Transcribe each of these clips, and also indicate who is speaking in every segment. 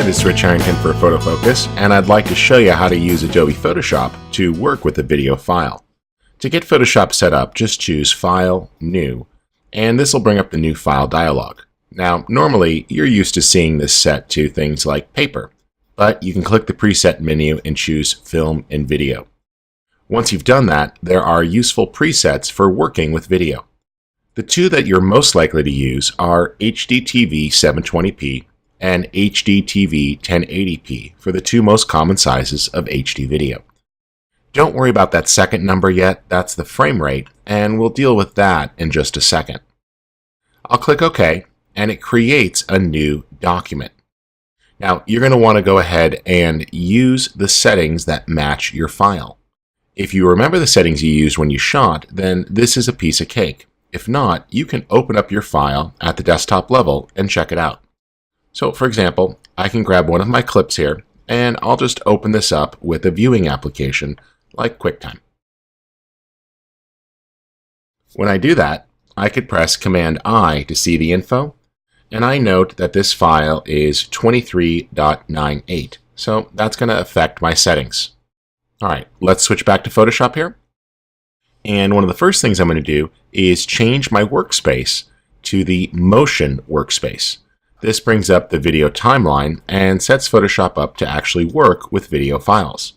Speaker 1: it's Rich Harrington for Photo Focus, and I'd like to show you how to use Adobe Photoshop to work with a video file. To get Photoshop set up, just choose File, New, and this will bring up the New File dialog. Now, normally, you're used to seeing this set to things like paper, but you can click the preset menu and choose Film and Video. Once you've done that, there are useful presets for working with video. The two that you're most likely to use are HDTV 720p and HDTV 1080p for the two most common sizes of HD video. Don't worry about that second number yet, that's the frame rate, and we'll deal with that in just a second. I'll click OK, and it creates a new document. Now, you're going to want to go ahead and use the settings that match your file. If you remember the settings you used when you shot, then this is a piece of cake. If not, you can open up your file at the desktop level and check it out. So, for example, I can grab one of my clips here, and I'll just open this up with a viewing application like QuickTime. When I do that, I could press Command-I to see the info, and I note that this file is 23.98, so that's going to affect my settings. All right, let's switch back to Photoshop here. And one of the first things I'm going to do is change my workspace to the Motion workspace. This brings up the video timeline and sets Photoshop up to actually work with video files.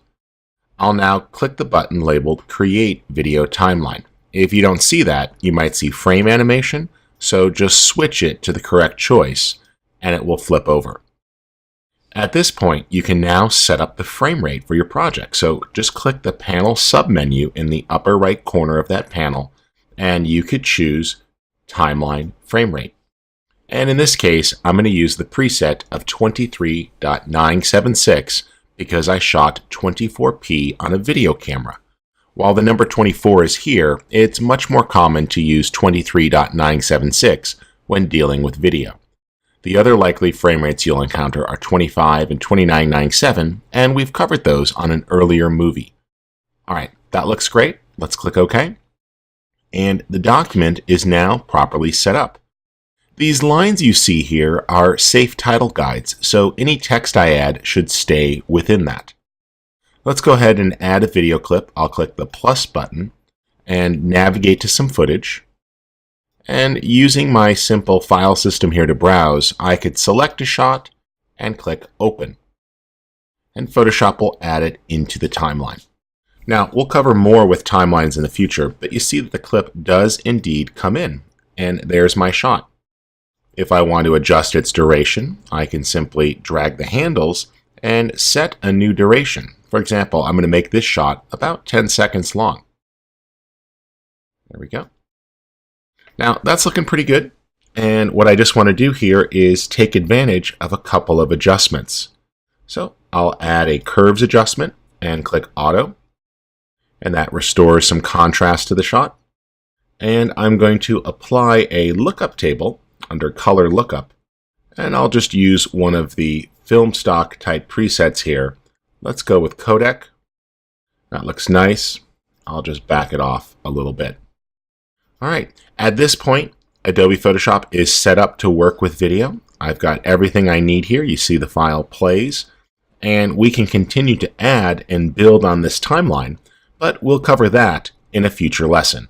Speaker 1: I'll now click the button labeled Create Video Timeline. If you don't see that, you might see frame animation, so just switch it to the correct choice and it will flip over. At this point, you can now set up the frame rate for your project. So just click the panel submenu in the upper right corner of that panel, and you could choose Timeline Frame Rate. And in this case, I'm going to use the preset of 23.976 because I shot 24p on a video camera. While the number 24 is here, it's much more common to use 23.976 when dealing with video. The other likely frame rates you'll encounter are 25 and 29.97, and we've covered those on an earlier movie. All right, that looks great. Let's click OK. And the document is now properly set up. These lines you see here are safe title guides, so any text I add should stay within that. Let's go ahead and add a video clip. I'll click the plus button and navigate to some footage. And using my simple file system here to browse, I could select a shot and click Open. And Photoshop will add it into the timeline. Now, we'll cover more with timelines in the future, but you see that the clip does indeed come in. And there's my shot. If I want to adjust its duration, I can simply drag the handles and set a new duration. For example, I'm going to make this shot about 10 seconds long. There we go. Now, that's looking pretty good. And what I just want to do here is take advantage of a couple of adjustments. So I'll add a curves adjustment and click Auto. And that restores some contrast to the shot. And I'm going to apply a lookup table under Color Lookup, and I'll just use one of the film stock type presets here. Let's go with Codec. That looks nice. I'll just back it off a little bit. All right, at this point, Adobe Photoshop is set up to work with video. I've got everything I need here. You see the file plays, and we can continue to add and build on this timeline, but we'll cover that in a future lesson.